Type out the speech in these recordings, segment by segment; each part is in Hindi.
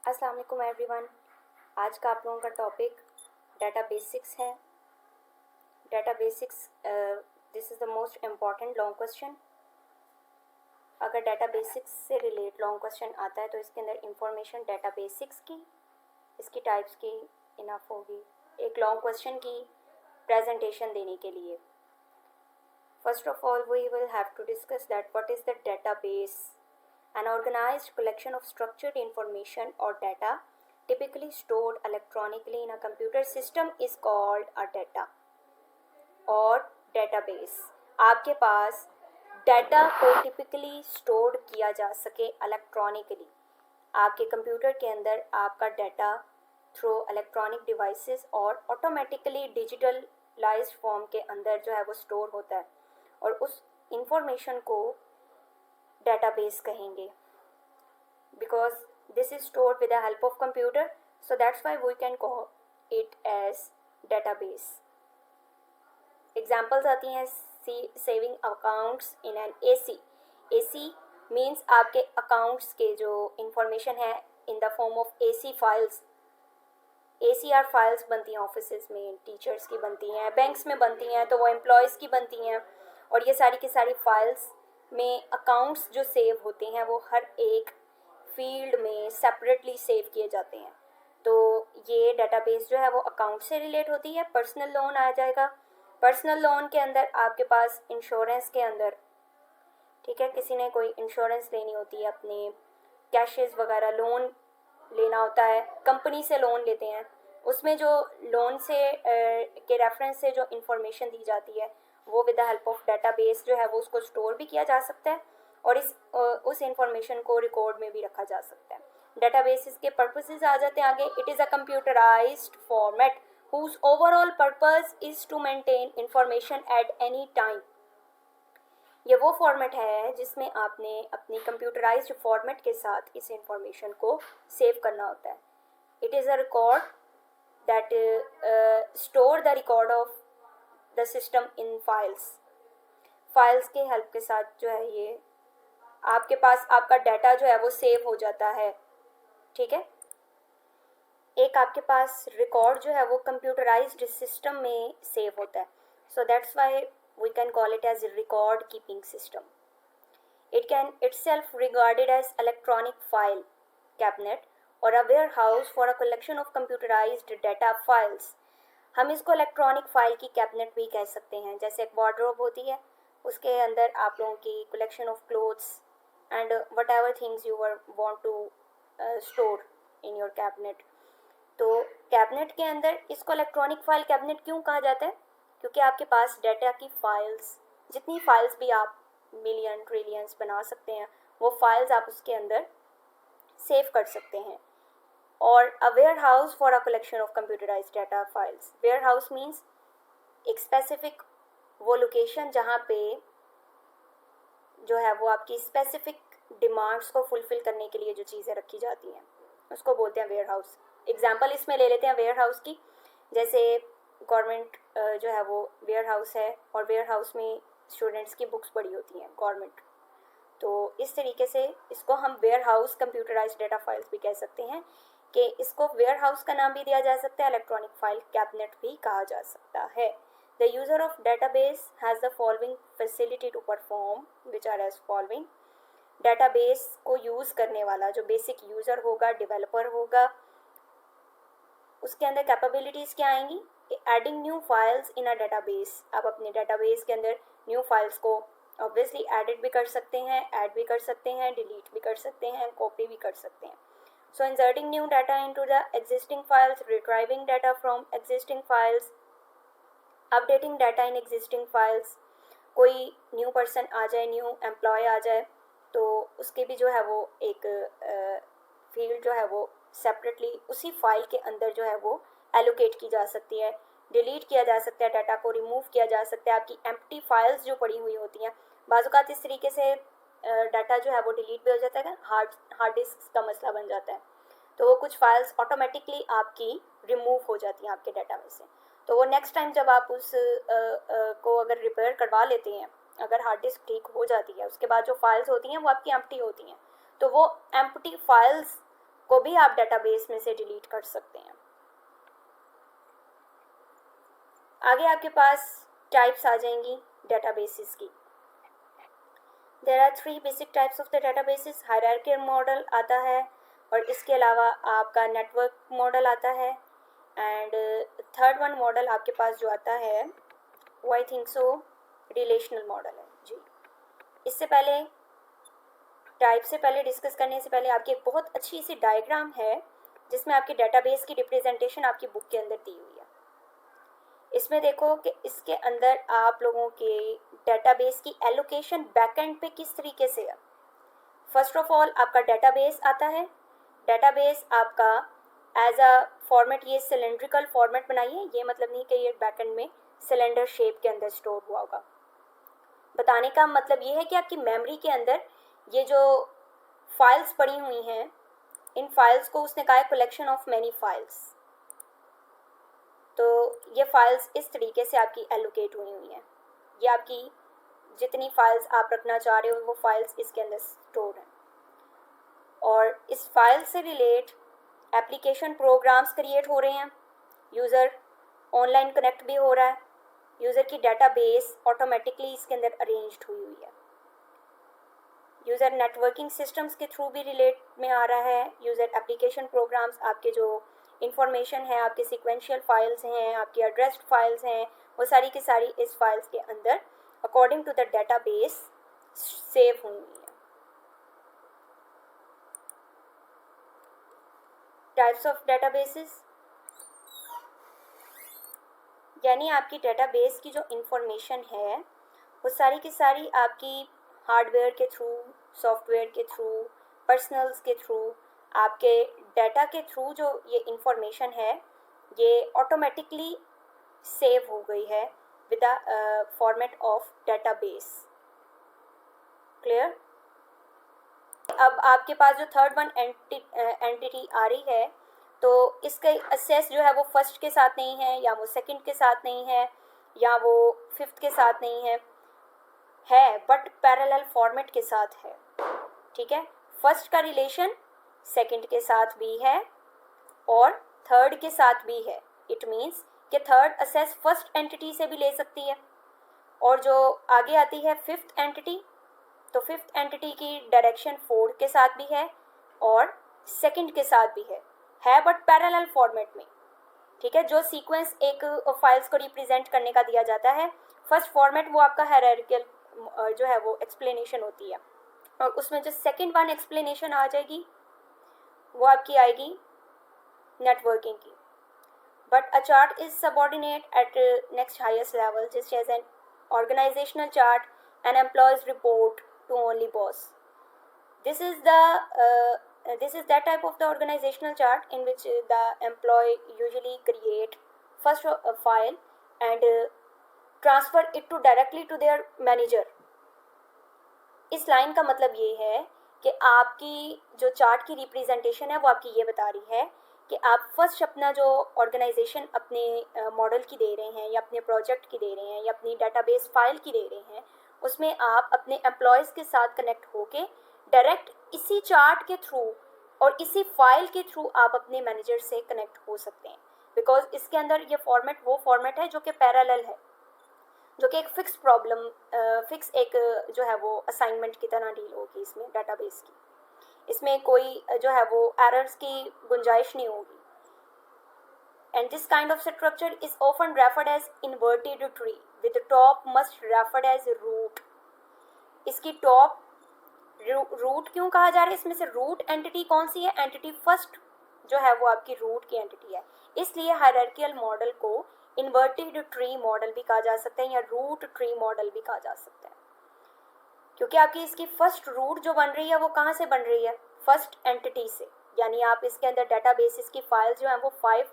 अस्सलाम वालेकुम एवरीवन। आज का आप लोगों का टॉपिक डाटा बेसिक्स है। Data basics this is the most important long question. अगर डाटा बेसिक्स से रिलेट लॉन्ग क्वेश्चन आता है तो इसके अंदर इंफॉर्मेशन डाटा बेसिक्स की, इसकी टाइप्स की इनफ होगी एक लॉन्ग क्वेश्चन की प्रेजेंटेशन देने के लिए। First of all we will have to discuss that what is the database. An organized collection of structured information or data typically stored electronically in a computer system is called a data or database। आपके पास डाटा को टिपिकली स्टोर किया जा सके इलेक्ट्रॉनिकली, आपके कंप्यूटर के अंदर आपका डाटा थ्रू इलेक्ट्रॉनिक डिवाइसेस और ऑटोमेटिकली डिजिटलाइज्ड फॉर्म के अंदर जो है वो स्टोर होता है और उस इंफॉर्मेशन को database कहेंगे because this is stored with the help of computer, so that's why we can call it as database। Examples आती हैं saving accounts in an AC। AC means आपके accounts के जो information है in the form of AC files। ACR files बनती हैं ऑफिसेज में, टीचर्स की बनती हैं, बैंक्स में बनती हैं तो वो एम्प्लॉयज़ की बनती हैं और ये सारी की सारी फाइल्स में अकाउंट्स जो सेव होते हैं वो हर एक फील्ड में सेपरेटली सेव किए जाते हैं। तो ये डेटाबेस जो है वो अकाउंट से रिलेट होती है। पर्सनल लोन आ जाएगा। पर्सनल लोन के अंदर आपके पास इंश्योरेंस के अंदर, ठीक है, किसी ने कोई इंश्योरेंस लेनी होती है, अपने कैशेस वगैरह लोन लेना होता है, कंपनी से लोन लेते हैं, उसमें जो लोन से के रेफरेंस से जो इंफॉर्मेशन दी जाती है वो with the help of database जो है वो उसको स्टोर भी किया जा सकता है और उस इंफॉर्मेशन को रिकॉर्ड में भी रखा जा सकता है। डेटाबेसेस के पर्पसेस आ जाते हैं आगे। It is a computerised format whose overall purpose is to maintain information at any time। ये वो फॉर्मेट है जिसमें आपने अपनी कंप्यूटराइज्ड फॉर्मेट के साथ इस इंफॉर्मेशन को सेव करना होता है। It is a record that store the record of the system in files के हेल्प के साथ जो है ये आपके पास आपका डाटा जो है वो सेव हो जाता है। ठीक है, एक आपके पास रिकॉर्ड जो है वो कंप्यूटराइज्ड सिस्टम में सेव होता है, so that's why we can call it as record keeping system. It can itself regarded as electronic file cabinet और a warehouse for a collection of computerised data files. हम इसको इलेक्ट्रॉनिक फाइल की कैबिनेट भी कह सकते हैं। जैसे एक वार्डरोब होती है, उसके अंदर आप लोगों की collection of clothes and whatever things you want to store in your cabinet. तो कैबिनेट के अंदर इसको इलेक्ट्रॉनिक फाइल कैबिनेट क्यों कहा जाता है? क्योंकि आपके पास डाटा की फाइल्स, जितनी फाइल्स भी आप मिलियन ट्रिलियंस बना सकते हैं, वो फाइल्स आप उसके अंदर सेव कर सकते हैं। और a warehouse for a collection of computerised data files. Warehouse means एक स्पेसिफिक वो लोकेशन जहाँ पे जो है वो आपकी स्पेसिफिक डिमांड्स को फुलफिल करने के लिए जो चीज़ें रखी जाती हैं उसको बोलते हैं वेयर हाउस। एग्जाम्पल इसमें ले लेते हैं वेयर हाउस की। जैसे गवर्नमेंट जो है वो वेयर हाउस है और वेयर हाउस में स्टूडेंट्स की बुक्स पड़ी होती हैं गवर्नमेंट। तो इस तरीके से इसको हम warehouse computerized data files भी कह सकते हैं कि इसको वेयर हाउस का नाम भी दिया जा सकता है, इलेक्ट्रॉनिक फाइल कैबिनेट भी कहा जा सकता है। The user of database has the following facility to perform which are as following. Database को यूज़ करने वाला जो बेसिक यूज़र होगा, डेवलपर होगा, उसके अंदर कैपेबिलिटीज़ क्या आएंगी कि adding new files in a database. आप अपने डेटाबेस के अंदर न्यू फाइल्स को ऑब्वियसली एडिट भी कर सकते हैं, ऐड भी कर सकते हैं, डिलीट भी कर सकते हैं, कॉपी भी कर सकते हैं। So inserting new data into the existing files, retrieving data from existing files, updating data in existing files. कोई न्यू पर्सन आ जाए, न्यू एम्प्लॉय आ जाए तो उसके भी जो है वो एक फील्ड जो है वो सेपरेटली उसी फाइल के अंदर जो है वो एलोकेट की जा सकती है, डिलीट किया जा सकता है, डाटा को रिमूव किया जा सकता है। आपकी एम्प्टी फाइल्स जो पड़ी हुई होती हैं, बाज़ इस तरीके से डाटा जो है वो डिलीट भी हो जाता है, हार्ड डिस्क का मसला बन जाता है, तो वो कुछ फाइल्स ऑटोमेटिकली आपकी रिमूव हो जाती हैं आपके डाटा में से। तो वो नेक्स्ट टाइम जब आप उस को अगर रिपेयर करवा लेते हैं, अगर हार्ड डिस्क ठीक हो जाती है, उसके बाद जो फाइल्स होती हैं वो आपकी एम्प्टी होती हैं, तो वो एम्प्टी फाइल्स को भी आप डेटाबेस में से डिलीट कर सकते हैं। आगे आपके पास टाइप्स आ जाएंगी डेटाबेसेस की। There are 3 basic types of the databases. Hierarchical model आता है और इसके अलावा आपका नेटवर्क मॉडल आता है, एंड थर्ड वन मॉडल आपके पास जो आता है वो I think so relational model है जी। इससे पहले टाइप से पहले डिस्कस करने से पहले आपकी एक बहुत अच्छी सी डायग्राम है जिसमें आपके डेटाबेस की रिप्रेजेंटेशन आपकी बुक के अंदर दी हुई है। इसमें देखो कि इसके अंदर आप लोगों के डेटाबेस की एलोकेशन बैकएंड पे किस तरीके से है। फर्स्ट ऑफ ऑल आपका डेटाबेस आता है। डेटाबेस आपका एज अ फॉर्मेट ये सिलेंड्रिकल फॉर्मेट बनाइए, ये मतलब नहीं कि ये बैकएंड में सिलेंडर शेप के अंदर स्टोर हुआ होगा। बताने का मतलब ये है कि आपकी मेमोरी के अंदर ये जो फाइल्स पड़ी हुई हैं, इन फाइल्स को उसने कहा है कलेक्शन ऑफ मैनी फाइल्स। तो ये फाइल्स इस तरीके से आपकी एलोकेट हुई हुई हैं। ये आपकी जितनी फाइल्स आप रखना चाह रहे हो वो फाइल्स इसके अंदर स्टोर हैं, और इस फाइल से रिलेट एप्लीकेशन प्रोग्राम्स क्रिएट हो रहे हैं। यूज़र ऑनलाइन कनेक्ट भी हो रहा है। यूज़र की डेटाबेस ऑटोमेटिकली इसके अंदर अरेंज्ड हुई हुई है। यूज़र नेटवर्किंग सिस्टम्स के थ्रू भी रिलेट में आ रहा है। यूज़र एप्लीकेशन प्रोग्राम्स आपके जो इंफॉर्मेशन है, आपके सिक्वेंशियल फाइल्स हैं, आपकी एड्रेस्ड फाइल्स हैं, वो सारी की सारी इस फाइल्स के अंदर according to the database save हुई है। टाइप्स ऑफ डेटाबेसेस, यानी आपकी डेटाबेस की जो इंफॉर्मेशन है वो सारी की सारी आपकी हार्डवेयर के थ्रू, सॉफ्टवेयर के थ्रू, पर्सनल्स के थ्रू, आपके डाटा के थ्रू जो ये इंफॉर्मेशन है ये ऑटोमेटिकली सेव हो गई है with the format of database. Clear? अब आपके पास जो थर्ड वन एंटिटी आ रही है तो इसका एक्सेस जो है वो फर्स्ट के साथ नहीं है, या वो सेकंड के साथ नहीं है, या वो फिफ्थ के साथ नहीं है बट पैरेलल फॉर्मेट के साथ है। ठीक है, फर्स्ट का रिलेशन सेकंड के साथ भी है और थर्ड के साथ भी है। इट मीन्स कि थर्ड एक्सेस फर्स्ट एंटिटी से भी ले सकती है, और जो आगे आती है फिफ्थ एंटिटी, तो फिफ्थ एंटिटी की डायरेक्शन फोर्थ के साथ भी है और सेकंड के साथ भी है बट पैरेलल फॉर्मेट में। ठीक है, जो सीक्वेंस एक फाइल्स को रिप्रेजेंट करने का दिया जाता है, फर्स्ट फॉर्मेट वो आपका हायरार्किकल जो है वो एक्सप्लेनेशन होती है, और उसमें जो सेकंड वन एक्सप्लेनेशन आ जाएगी वो आपकी आएगी नेटवर्किंग की। But a chart is subordinate at next highest level just as an organizational chart and employees report to only boss. This is that type of the organizational chart in which the employee usually create first a file and transfer it to directly to their manager. इस लाइन का मतलब ये है कि आपकी जो चार्ट की रिप्रेजेंटेशन है वो आपकी ये बता रही है कि आप फर्स्ट अपना जो ऑर्गेनाइजेशन अपने मॉडल की दे रहे हैं, या अपने प्रोजेक्ट की दे रहे हैं, या अपनी डेटाबेस फाइल की दे रहे हैं, उसमें आप अपने एम्प्लॉयज़ के साथ कनेक्ट होके डायरेक्ट इसी चार्ट के थ्रू और इसी फाइल के थ्रू आप अपने मैनेजर से कनेक्ट हो सकते हैं। बिकॉज इसके अंदर ये फॉर्मेट वो फॉर्मेट है जो कि पैरेलल है, जो कि एक फिक्स प्रॉब्लम फिक्स एक जो है वो असाइनमेंट की तरह डील होगी इसमें डेटाबेस की। इसमें कोई जो है वो एरर्स की गुंजाइश नहीं होगी। And this kind of structure is often referred as inverted tree with topmost referred as root. इसकी टॉप रूट क्यों कहा जा रहा है? इसमें से रूट एंटिटी कौन सी है? एंटिटी फर्स्ट जो है वो आपकी रूट की एंटिटी है, इसलिए हायरार्किकल मॉडल को इन्वर्टेड ट्री मॉडल भी कहा जा सकता है या रूट ट्री मॉडल भी कहा जा सकता है, क्योंकि आपकी इसकी फर्स्ट रूट जो बन रही है वो कहाँ से बन रही है? फर्स्ट एंटिटी से। यानी आप इसके अंदर डेटाबेसिस की फाइल्स जो हैं वो 5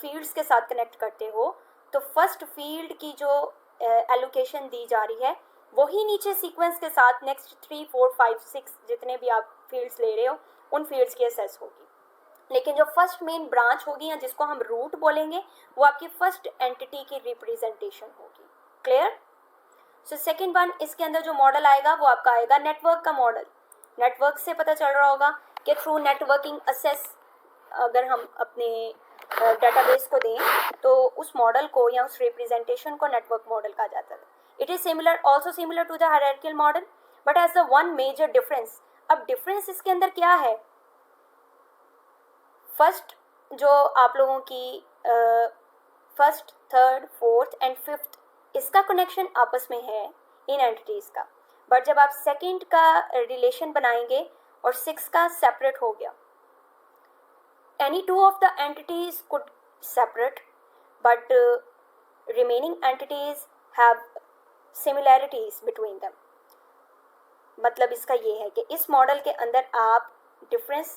फील्ड्स के साथ कनेक्ट करते हो, तो फर्स्ट फील्ड की जो एलोकेशन दी जा रही है वही नीचे सीक्वेंस के साथ नेक्स्ट 3, 4, 5, 6 जितने भी आप फील्ड्स ले रहे हो उन फील्ड्स की एसेस होगी। लेकिन जो फर्स्ट मेन ब्रांच होगी या जिसको हम रूट बोलेंगे वो आपकी फर्स्ट एंटिटी की रिप्रेजेंटेशन होगी। क्लियर? सो सेकेंड वन, इसके अंदर जो मॉडल आएगा वो आपका आएगा नेटवर्क का मॉडल। नेटवर्क से पता चल रहा होगा के थ्रू नेटवर्किंग असेस अगर हम अपने डेटाबेस को दें तो उस मॉडल को या उस रिप्रेजेंटेशन को नेटवर्क मॉडल कहा जाता है. It is similar, also similar to the hierarchical model, but as the one major difference. अब डिफरेंस इसके अंदर क्या है? फर्स्ट जो आप लोगों की first, third, fourth and fifth, इसका कनेक्शन आपस में है इन एंटिटीज का, बट जब आप सेकंड का रिलेशन बनाएंगे और सिक्स का सेपरेट हो गया. Any two of the entities could separate, but remaining entities have similarities between them. मतलब इसका ये है कि इस मॉडल के अंदर आप डिफरेंस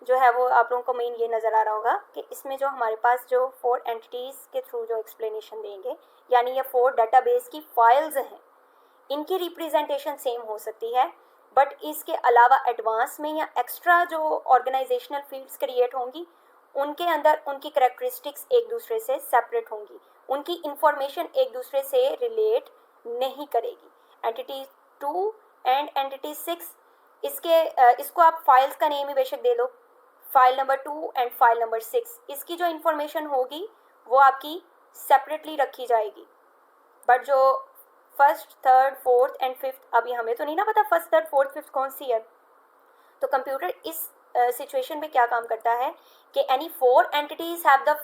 जो है वो आप लोगों को मेन ये नज़र आ रहा होगा कि इसमें जो हमारे पास जो 4 एंटिटीज़ के थ्रू जो एक्सप्लेनेशन देंगे, यानी ये 4 डेटाबेस की फाइल्स हैं, इनकी रिप्रेजेंटेशन सेम हो सकती है, बट इसके अलावा एडवांस में या एक्स्ट्रा जो ऑर्गेनाइजेशनल फील्ड्स क्रिएट होंगी उनके अंदर उनकी करैक्टरिस्टिक्स एक दूसरे से सेपरेट होंगी, उनकी इंफॉर्मेशन एक दूसरे से रिलेट नहीं करेगी. एंटिटी 2 एंड एंटिटी 6, इसको आप फाइल्स का नेम ही बेशक दे दो, file number 2 and file number 6, इसकी जो इंफॉर्मेशन होगी वो आपकी सेपरेटली रखी जाएगी. बट जो first, third, fourth and fifth, अभी हमें तो नहीं ना पता फर्स्ट, थर्ड, फोर्थ, फिफ्थ कौन सी है. तो कंप्यूटर इस सिचुएशन में क्या काम करता है कि any 4 entities have the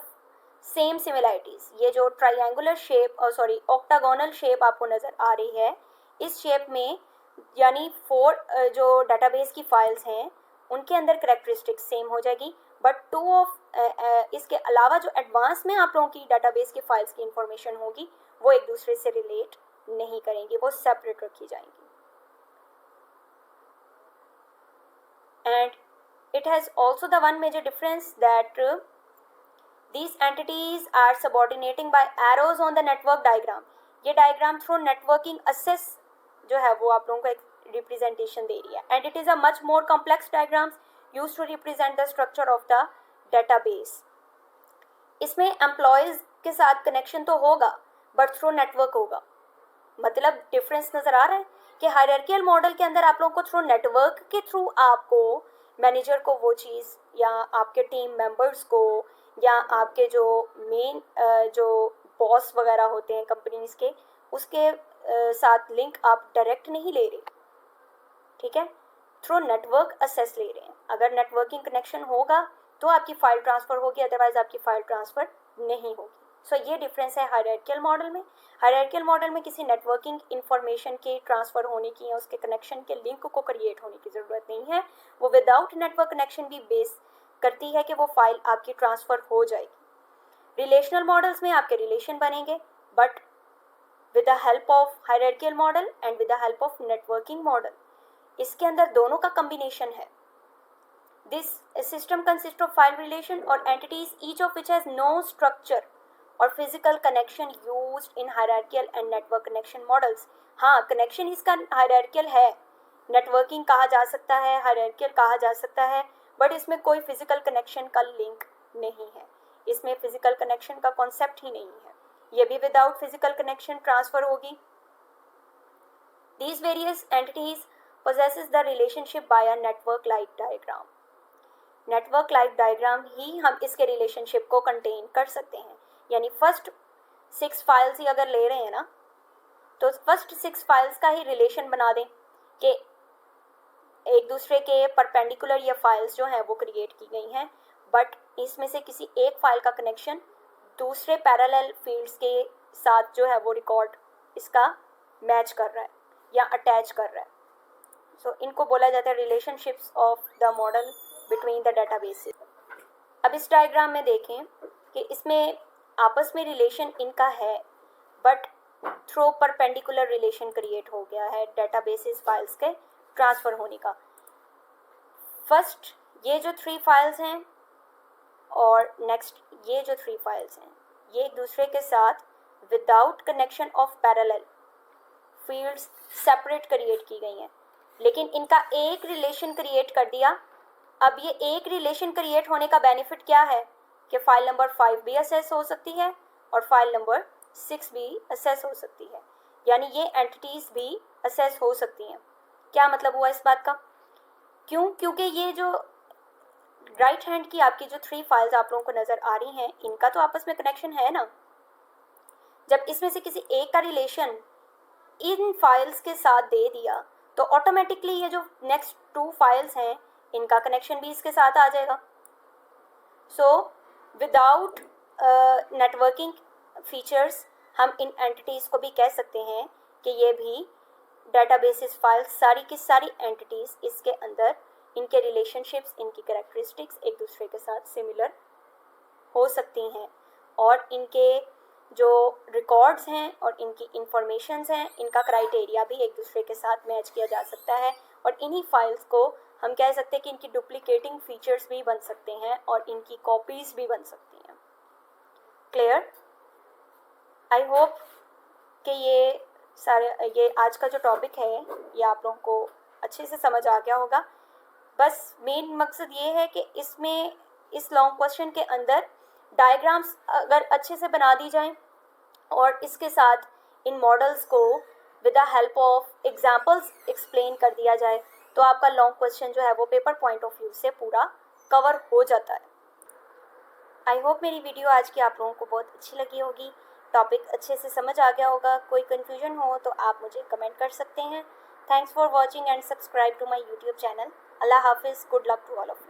same similarities. ये जो ट्राइंगुलर शेप और ऑक्टागोनल शेप आपको नज़र आ रही है, इस शेप में यानी 4 जो डेटाबेस की फाइल्स हैं उनके अंदर करैक्टरिस्टिक्स सेम हो जाएगी, बट 2 ऑफ इसके अलावा जो एडवांस में आप लोगों की डेटाबेस की फाइल्स की इंफॉर्मेशन होगी वो एक दूसरे से रिलेट नहीं करेंगी, वो सेपरेट रखी जाएंगी. And it has also the one major difference that these entities are subordinating by arrows on the network diagram. ये डायग्राम थ्रू नेटवर्किंग असेस जो है वो आप लोगों को एक रिप्रेजेंटेशन दे रही है, and it is a much more complex diagrams use to represent the structure of the database. इसमें एम्प्लॉयज़ के साथ कनेक्शन तो होगा बट थ्रू नेटवर्क होगा. मतलब डिफरेंस नज़र आ रहा है कि हायरार्किकल मॉडल के अंदर आप लोगों को थ्रू नेटवर्क के थ्रू आपको मैनेजर को वो चीज़ या आपके टीम मेंबर्स को या आपके जो मेन जो बॉस वगैरह होते हैं कंपनीज के, उसके साथ लिंक आप डायरेक्ट नहीं ले रहे, ठीक है, थ्रू नेटवर्क असेस ले रहे हैं. अगर नेटवर्किंग कनेक्शन होगा तो आपकी फ़ाइल ट्रांसफ़र होगी, अदरवाइज आपकी फ़ाइल ट्रांसफ़र नहीं होगी. सो ये डिफरेंस है हायरार्किकल मॉडल में. हायरार्किकल मॉडल में किसी नेटवर्किंग इन्फॉर्मेशन के ट्रांसफ़र होने की या उसके कनेक्शन के लिंक को क्रिएट होने की ज़रूरत नहीं है. वो विदाउट नेटवर्क कनेक्शन भी बेस करती है कि वो फाइल आपकी ट्रांसफ़र हो जाएगी. रिलेशनल मॉडल्स में आपके रिलेशन बनेंगे, but with the help of hierarchical model and with the help of networking model. इसके अंदर दोनों का कम्बिनेशन है. This system consist of file relation और entities each of which has no structure और physical connection used in hierarchical and network connection models. हाँ, कनेक्शन इसका हायरार्किकल है, नेटवर्किंग कहा जा सकता है, हायरार्किकल कहा जा सकता है, बट इसमें कोई फिजिकल कनेक्शन का लिंक नहीं है. इसमें फिजिकल कनेक्शन का कॉन्सेप्ट ही नहीं है. ये भी विदाउट फिजिकल कनेक्शन ट्रांसफर होगी. These various entities possesses the relationship by a network-like diagram. नेटवर्क-like diagram ही हम इसके रिलेशनशिप को कंटेन कर सकते हैं. यानी फर्स्ट 6 फाइल्स ही अगर ले रहे हैं ना, तो फर्स्ट 6 फाइल्स का ही रिलेशन बना दें कि एक दूसरे के परपेंडिकुलर ये फाइल्स जो हैं वो क्रिएट की गई हैं, बट इसमें से किसी एक फाइल का कनेक्शन दूसरे पैरेलल फील्ड्स के साथ जो है वो रिकॉर्ड इसका मैच कर रहा है या अटैच कर रहा है. सो इनको बोला जाता है relationships of the model between the databases. अब इस डायग्राम में देखें कि इसमें आपस में रिलेशन इनका है, but through perpendicular relation create हो गया है डेटाबेसेस फाइल्स के ट्रांसफ़र होने का. फर्स्ट ये जो 3 फाइल्स हैं और नेक्स्ट ये जो 3 फाइल्स हैं, ये एक दूसरे के साथ without connection of parallel fields separate create की गई हैं, लेकिन इनका एक रिलेशन क्रिएट कर दिया. अब ये एक रिलेशन क्रिएट होने का बेनिफिट क्या है कि फाइल नंबर 5 भी असेस हो सकती है और फाइल नंबर 6 भी असेस हो सकती है, यानी ये एंटिटीज़ भी असेस हो सकती हैं. क्या मतलब हुआ इस बात का? क्यों? क्योंकि ये जो राइट हैंड की आपकी जो 3 फाइल्स आप लोगों को नज़र आ रही हैं, इनका तो आपस में कनेक्शन है ना। जब इसमें से किसी एक का रिलेशन इन फाइल्स के साथ दे दिया तो ऑटोमेटिकली ये जो नेक्स्ट 2 फाइल्स हैं इनका कनेक्शन भी इसके साथ आ जाएगा। सो विदाउट नेटवर्किंग फीचर्स हम इन एंटिटीज़ को भी कह सकते हैं कि ये भी डेटाबेसिस फाइल्स सारी की सारी एंटिटीज़ इसके अंदर इनके रिलेशनशिप्स, इनकी कैरेक्टरिस्टिक्स एक दूसरे के साथ सिमिलर हो सकती हैं और इनके जो रिकॉर्ड्स हैं और इनकी इंफॉर्मेशंस हैं, इनका क्राइटेरिया भी एक दूसरे के साथ मैच किया जा सकता है और इन्हीं फाइल्स को हम कह सकते हैं कि इनकी डुप्लीकेटिंग फीचर्स भी बन सकते हैं और इनकी कॉपीज़ भी बन सकती हैं। क्लियर? आई होप कि ये आज का जो टॉपिक है ये आप लोगों को अच्छे से समझ आ गया होगा। बस मेन मकसद ये है कि इसमें इस लॉन्ग क्वेश्चन के अंदर डायग्राम्स अगर अच्छे से बना दी जाएं और इसके साथ इन मॉडल्स को with the help of examples explain कर दिया जाए तो आपका लॉन्ग क्वेश्चन जो है वो पेपर पॉइंट ऑफ व्यू से पूरा कवर हो जाता है। आई होप मेरी वीडियो आज की आप लोगों को बहुत अच्छी लगी होगी, टॉपिक अच्छे से समझ आ गया होगा। कोई कन्फ्यूजन हो तो आप मुझे कमेंट कर सकते हैं। Thanks for watching and subscribe to my YouTube channel. अल्लाह हाफिज़। Good luck to all of you.